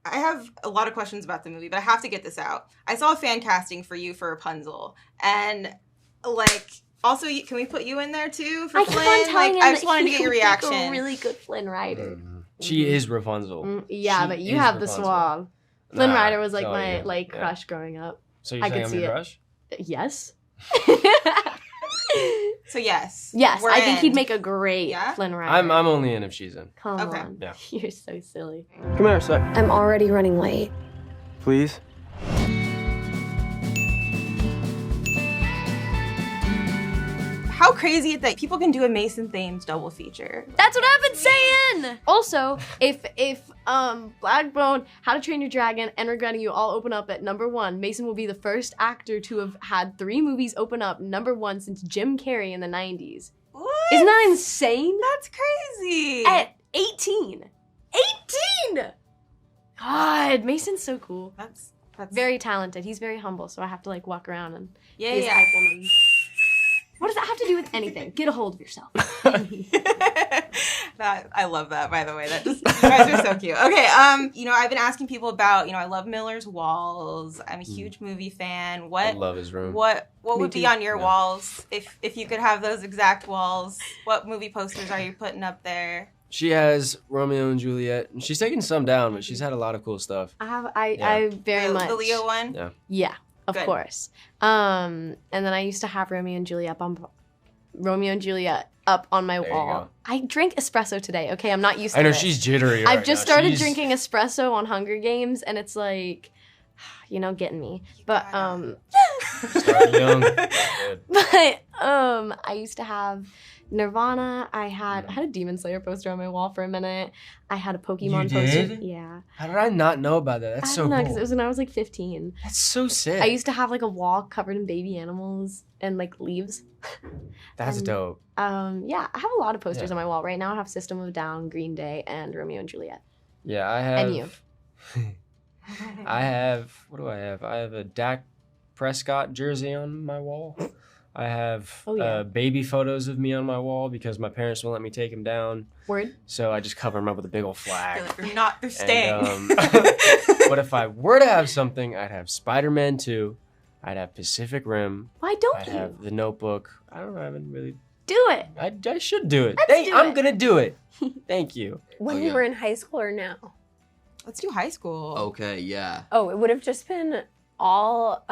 I have a lot of questions about the movie, but I have to get this out. I saw a fan casting for you for Rapunzel, and like, also, can we put you in there too for Flynn? I just wanted to get your reaction. A really good Flynn Rider. She is Rapunzel. Yeah, but you have Rapunzel. The swab. Flynn Rider was like my crush growing up. So you're saying I'm your crush? Yes. So yes. Yes, I think he'd make a great Flynn Rider. I'm only in if she's in. Come on. Yeah. You're so silly. Come here a sec. I'm already running late. Please? How crazy is that people can do a Mason Thames double feature? That's what I've been saying! Also, if Blackbone, How to Train Your Dragon, and Regretting You all open up at #1, Mason will be the first actor to have had 3 movies open up #1 since Jim Carrey in the 90s. What? Isn't that insane? That's crazy. At 18. 18! God, Mason's so cool. That's very talented. He's very humble, so I have to like walk around and hype woman. What does that have to do with anything? Get a hold of yourself. I love that, by the way. You guys are so cute. Okay, I've been asking people about, I love Miller's walls. I'm a huge movie fan. I love his room. What would be on your walls if you could have those exact walls? What movie posters are you putting up there? She has Romeo and Juliet. She's taken some down, but she's had a lot of cool stuff. I very much. The Leo one? Yeah. Yeah. Of course. And then I used to have Romeo and Juliet up on my wall. I drank espresso today. Okay, I'm not used to it. I know she's jittery. I've just started drinking espresso on Hunger Games, and it's like, getting me. But Start young. But I used to have Nirvana. I had a Demon Slayer poster on my wall for a minute. I had a Pokemon poster. Yeah. How did I not know about that? That's so cool. Because it was when I was like 15. That's so sick. I used to have like a wall covered in baby animals and like leaves. That's dope. Yeah, I have a lot of posters on my wall right now. I have System of a Down, Green Day, and Romeo and Juliet. Yeah, I have. And you. I have. What do I have? I have a Dak Prescott jersey on my wall. I have baby photos of me on my wall because my parents won't let me take them down. Word. So I just cover them up with a big old flag. They're staying. But if I were to have something, I'd have Spider-Man 2. I'd have Pacific Rim. Why don't I'd you? have The Notebook. I don't know. I haven't really. Do it. I should do it. I'm going to do it. Thank you. When you were in high school or now? Let's do high school. Okay, yeah. Oh, it would have just been all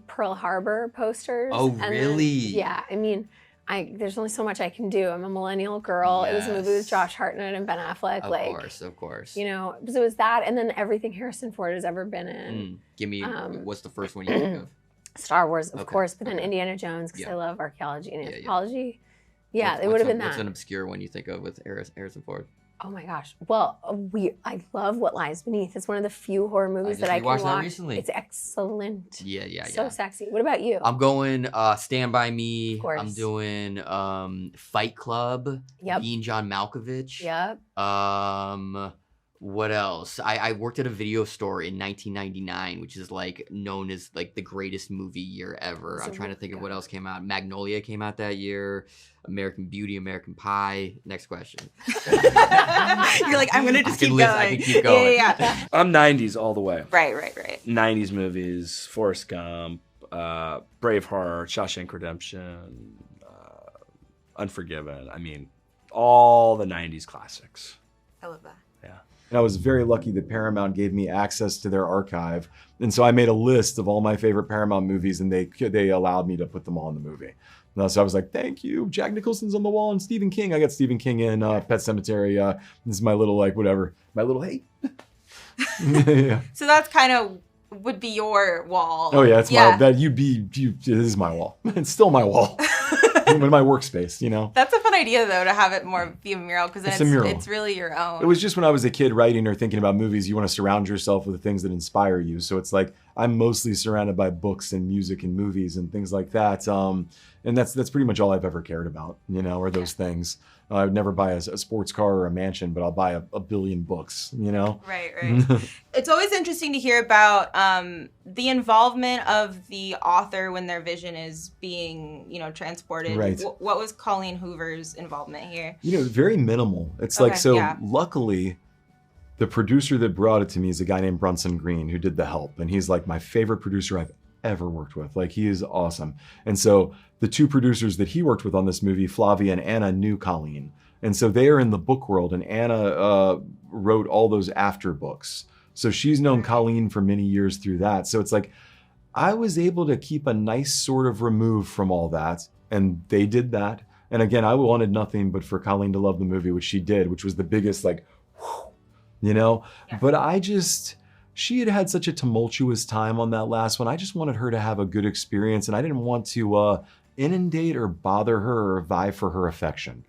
Pearl Harbor posters. Oh, really? Yeah, I mean, there's only so much I can do. I'm a millennial girl. Yes. It was a movie with Josh Hartnett and Ben Affleck. Of course. Because it was that, and then everything Harrison Ford has ever been in. Give me, what's the first one you think of? Star Wars, of course, but then Indiana Jones, because I love archaeology and anthropology. Yeah, it would have been that. What's an obscure one you think of with Harrison Ford? Oh my gosh. Well, I love What Lies Beneath. It's one of the few horror movies that I can watch. That recently. It's excellent. Yeah. So sexy. What about you? I'm going Stand By Me. Of course. I'm doing Fight Club. Yep. Being John Malkovich. Yep. What else? I worked at a video store in 1999, which is like known as like the greatest movie year ever. I'm trying to think of what else came out. Magnolia came out that year. American Beauty, American Pie. Next question. You're like, I'm gonna just keep going. I can keep going. Yeah. I'm 90s all the way. Right. 90s movies, Forrest Gump, Braveheart, Shawshank Redemption, Unforgiven. I mean, all the 90s classics. I love that. Yeah. And I was very lucky that Paramount gave me access to their archive. And so I made a list of all my favorite Paramount movies, and they allowed me to put them all in the movie. And so I was like, thank you. Jack Nicholson's on the wall and Stephen King. I got Stephen King in Pet Sematary. This is my little, my little hate. Yeah. So that's kind of would be your wall. Oh yeah, this is my wall. It's still my wall. My workspace, That's a fun idea though, to have it more be a mural, because it's really your own. It was just when I was a kid writing or thinking about movies, you want to surround yourself with the things that inspire you. So it's like I'm mostly surrounded by books and music and movies and things like that. And that's pretty much all I've ever cared about, are those things. I would never buy a sports car or a mansion, but I'll buy a billion books, Right. It's always interesting to hear about the involvement of the author when their vision is being, transported. Right. What was Colleen Hoover's involvement here? Very minimal. It's luckily, the producer that brought it to me is a guy named Brunson Green who did The Help. And he's like my favorite producer I've ever worked with. Like, he is awesome. And so the two producers that he worked with on this movie, Flavia and Anna, knew Colleen. And so they are in the book world, and Anna wrote all those after books. So she's known Colleen for many years through that. So it's like, I was able to keep a nice sort of remove from all that, and they did that. And again, I wanted nothing but for Colleen to love the movie, which she did, which was the biggest, like, whew, you know? Yeah. But she had had such a tumultuous time on that last one. I just wanted her to have a good experience, and I didn't want to inundate or bother her or vie for her affection.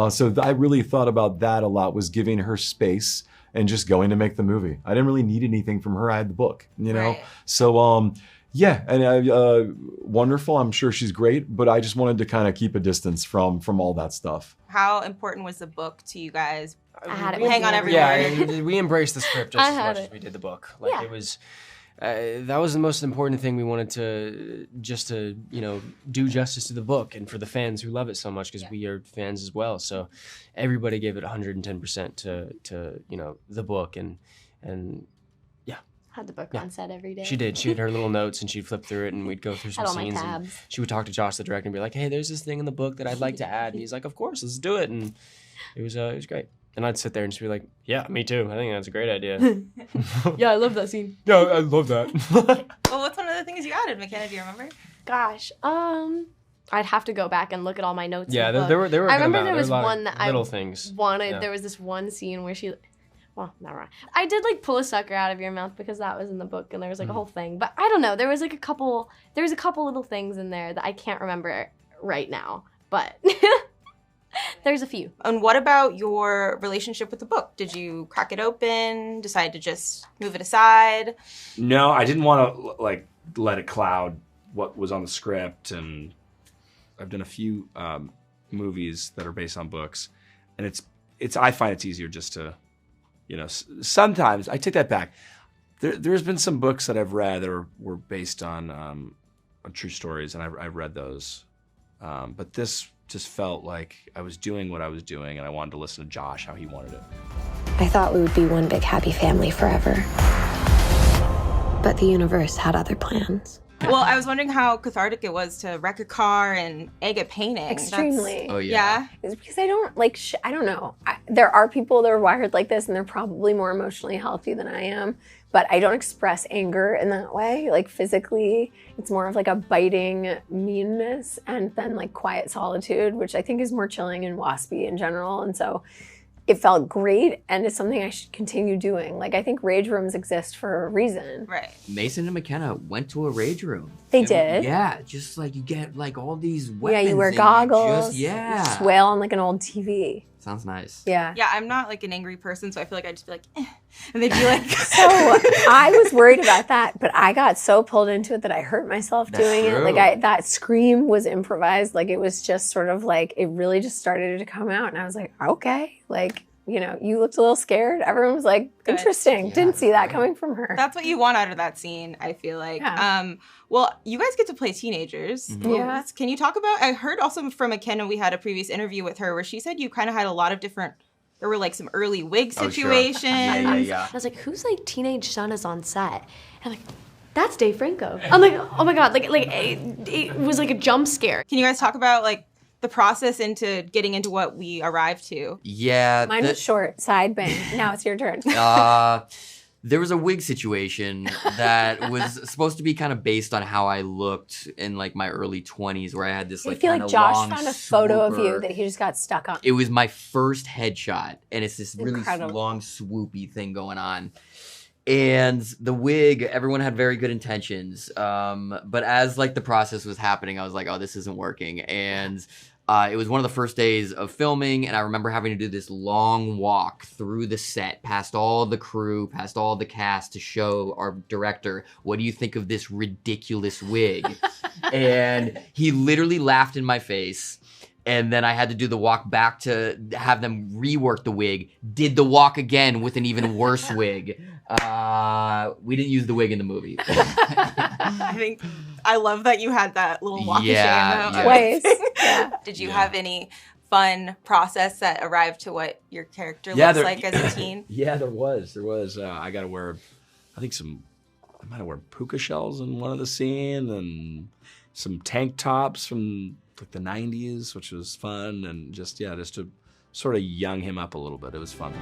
So I really thought about that a lot, was giving her space and just going to make the movie. I didn't really need anything from her. I had the book, you know? Right. So, yeah, and wonderful. I'm sure she's great, but I just wanted to kind of keep a distance from all that stuff. How important was the book to you guys? I had it. We hang on every word. Yeah, we embraced the script just as much as we did the book. Like, it was, that was the most important thing we wanted to do justice to the book and for the fans who love it so much, because we are fans as well. So everybody gave it 110% to the book and had the book on set every day. She did. She had her little notes, and she'd flip through it, and we'd go through some scenes. And she would talk to Josh, the director, and be like, "Hey, there's this thing in the book that I'd like to add." And he's like, "Of course, let's do it." And it was great. And I'd sit there and just be like, "Yeah, me too. I think that's a great idea." Yeah, I love that scene. Yeah, I love that. Well, what's one of the things you added, Mckenna? Do you remember? Gosh, I'd have to go back and look at all my notes. Yeah, there were. I remember there was one that little things. wanted. Yeah. There was this one scene where she. Well, not wrong. I did like pull a sucker out of your mouth because that was in the book, and there was like a whole thing. But I don't know. There was a couple little things in there that I can't remember right now. But there's a few. And what about your relationship with the book? Did you crack it open? Decide to just move it aside? No, I didn't want to let it cloud what was on the script. And I've done a few movies that are based on books, and I find it's easier just to. Sometimes I take that back. There's been some books that I've read that were based on true stories, and I've read those. But this just felt like I was doing what I was doing, and I wanted to listen to Josh, how he wanted it. I thought we would be one big happy family forever. But the universe had other plans. Well, I was wondering how cathartic it was to wreck a car and egg a painting. Extremely. Oh, yeah. It's because I don't I don't know. There are people that are wired like this, and they're probably more emotionally healthy than I am. But I don't express anger in that way. Like, physically, it's more of like a biting meanness, and then like quiet solitude, which I think is more chilling and waspy in general. And so it felt great, and it's something I should continue doing. Like, I think rage rooms exist for a reason. Right. Mason and Mckenna went to a rage room. They did? Yeah, just like you get like all these weapons. Yeah, you wear goggles. You just wail on like an old TV. Sounds nice. Yeah. Yeah, I'm not like an angry person, so I feel like I'd just be like, eh. And they'd be like. So I was worried about that, but I got so pulled into it that I hurt myself doing it. Like, that scream was improvised. Like, it was just sort of like, it really just started to come out, and I was like, okay, like, you looked a little scared. Everyone was like, interesting. Yeah, didn't see that coming from her. That's what you want out of that scene, I feel like. Yeah. Well, you guys get to play teenagers. Mm-hmm. Yeah. Can you talk about, I heard also from Mckenna, we had a previous interview with her where she said you kind of had a lot of different, there were like some early wig situations. Sure. Yeah. I was like, whose like teenage son is on set? And I'm like, that's Dave Franco. I'm like, oh my God, like it was like a jump scare. Can you guys talk about like the process into getting into what we arrived to? Yeah. Mine was short, side bang. Now it's your turn. There was a wig situation that was supposed to be kind of based on how I looked in like my early 20s, where I had this like kind of long I feel like Josh found a photo of you that he just got stuck on. It was my first headshot, and it's this really incredible. Long swoopy thing going on. And the wig, everyone had very good intentions. But as like the process was happening, I was like, oh, this isn't working. And it was one of the first days of filming, and I remember having to do this long walk through the set, past all the crew, past all the cast, to show our director, what do you think of this ridiculous wig? And he literally laughed in my face. And then I had to do the walk back to have them rework the wig. Did the walk again with an even worse wig. We didn't use the wig in the movie. I think I love that you had that little walk of shame. Twice. Did you have any fun process that arrived to what your character looks like as a teen? Yeah, there was. I got to wear, I might have worn puka shells in one of the scene, and some tank tops from like the 90s, which was fun, and just to sort of young him up a little bit. It was fun.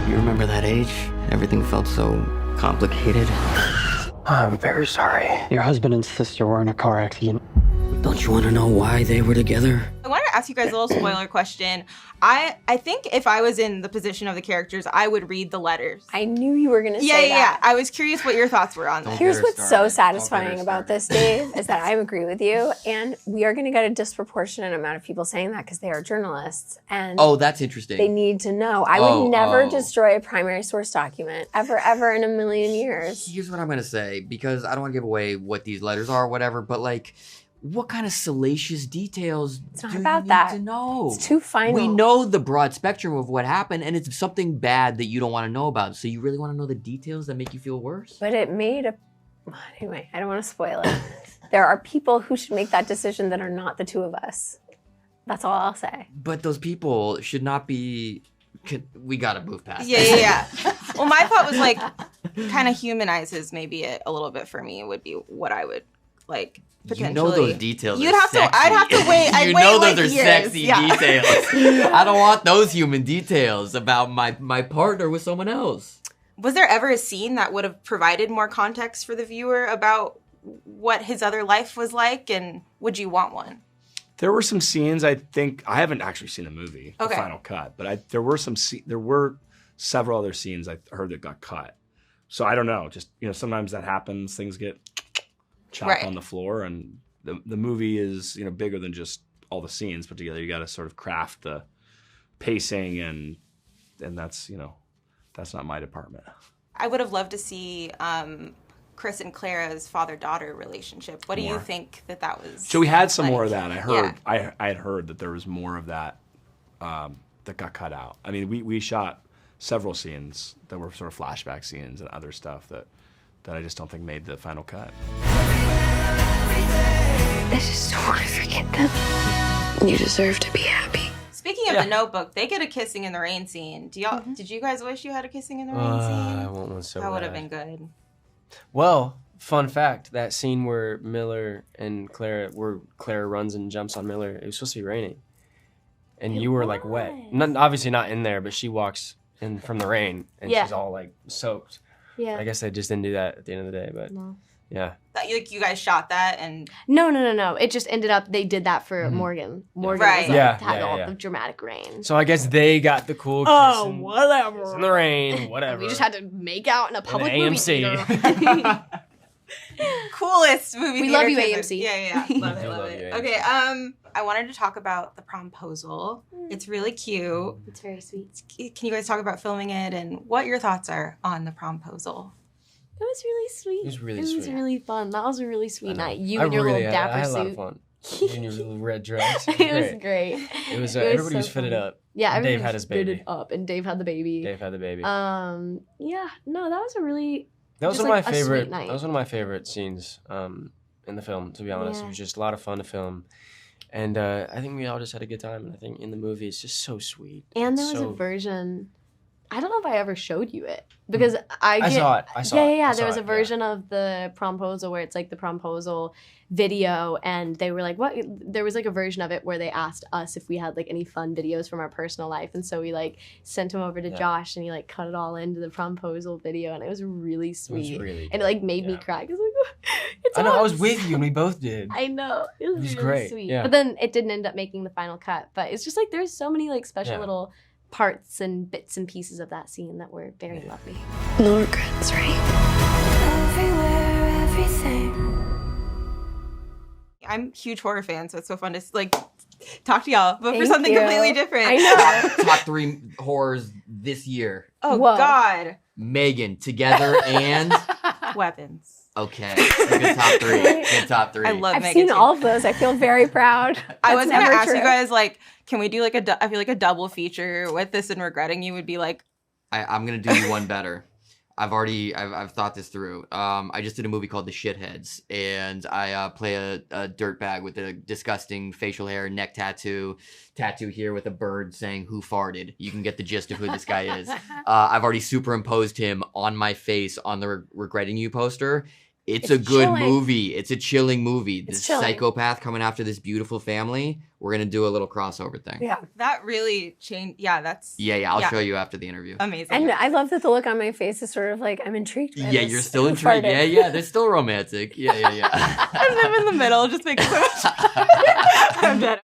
You remember that age? Everything felt so complicated. I'm very sorry. Your husband and sister were in a car accident. Don't you want to know why they were together? I wanted to ask you guys a little spoiler question. I think if I was in the position of the characters, I would read the letters. I knew you were going to say that. Yeah. I was curious what your thoughts were on that. Here's what's so satisfying about this, Dave, is that I agree with you, and we are going to get a disproportionate amount of people saying that because they are journalists. And that's interesting. They need to know. I would never destroy a primary source document, ever in a million years. Here's what I'm going to say, because I don't want to give away what these letters are or whatever, but like, what kind of salacious details do you need to know? It's too final. We know the broad spectrum of what happened, and it's something bad that you don't want to know about. So you really want to know the details that make you feel worse? But it made anyway, I don't want to spoil it. There are people who should make that decision that are not the two of us. That's all I'll say. But those people should not be... We gotta move past Yeah. Well, my thought was like, kind of humanizes maybe it a little bit for me. It would be what I would like... potentially. You know those details. I'd have to wait. You know those are sexy details. I don't want those human details about my partner with someone else. Was there ever a scene that would have provided more context for the viewer about what his other life was like, and would you want one? There were some scenes. I haven't actually seen the movie, the final cut, but there were several other scenes I heard that got cut. So I don't know. Just sometimes that happens. Things get chopped on the floor, and the movie is bigger than just all the scenes put together. You got to sort of craft the pacing, and that's that's not my department. I would have loved to see Chris and Clara's father-daughter relationship. What do you think that was? So we had some more of that. I heard I had heard that there was more of that that got cut out. I mean, we shot several scenes that were sort of flashback scenes and other stuff that I just don't think made the final cut. I just don't want to forget them. You deserve to be happy. Speaking of The Notebook, they get a kissing in the rain scene. Did you guys wish you had a kissing in the rain scene? I want one so bad. That would have been good. Well, fun fact, that scene where Miller and Clara runs and jumps on Miller, it was supposed to be raining. And you were like wet. Obviously not in there, but she walks in from the rain and she's all like soaked. Yeah. I guess they just didn't do that at the end of the day, but yeah. You guys shot that and... No. It just ended up, they did that for Morgan. Morgan was had all the dramatic rain. So I guess they got the cool kiss whatever. Kiss in the rain, whatever. We just had to make out in a public movie theater. Coolest movie we theater. Love you, AMC. Yeah. Love it. Okay, I wanted to talk about the Promposal. It's really cute. It's very sweet. Can you guys talk about filming it and what your thoughts are on the Promposal? It was really sweet. It was really sweet. It was really fun. That was a really sweet night. You and your little dapper suit. I had a lot of fun. You and your little red dress. It was great. It was everybody was fitted up. Yeah, Dave had his baby. Fitted up, and Dave had the baby. That was a really... That was one of my favorite. That was one of my favorite scenes in the film. To be honest, it was just a lot of fun to film, and I think we all just had a good time. And I think in the movie, it's just so sweet. And there was a version. I don't know if I ever showed you it because I saw it. I saw it. Yeah. There was a version of the Promposal where it's like the Promposal video, and they were like, "What?" There was like a version of it where they asked us if we had like any fun videos from our personal life, and so we like sent them over to Josh, and he like cut it all into the Promposal video, and it was really sweet. It was really and it like made me cry because like, it's I know I was with you, and we both did. I know it was really great. sweet. Yeah. But then it didn't end up making the final cut. But it's just like there's so many like special little parts and bits and pieces of that scene that were very lovely. No regrets, right? Everywhere, everything. I'm a huge horror fan, so it's so fun to like talk to y'all, but for Thank something you. completely different. I know. Top 3 horrors this year. Oh, Whoa. God. Megan, Together, and... Weapons. Okay. Good top 3. Good top 3. I love I've Megan seen too. all of those. I feel very proud. I was going to ask true. you guys, like, can we do like I feel like a double feature with this, and Regretting You would be like... I'm going to do you one better. I've thought this through. I just did a movie called The Shitheads, and I play a dirtbag with a disgusting facial hair, neck tattoo here with a bird saying "Who farted?" You can get the gist of who this guy is. I've already superimposed him on my face on the Regretting You poster. It's a good movie. It's a chilling movie. This psychopath coming after this beautiful family. We're going to do a little crossover thing. Yeah. That really changed. Yeah, that's... Yeah, I'll show you after the interview. Amazing. And I love that the look on my face is sort of like, I'm intrigued by this. You're still intrigued. Yeah, they're still romantic. Yeah. And them in the middle just makes so much... I'm dead.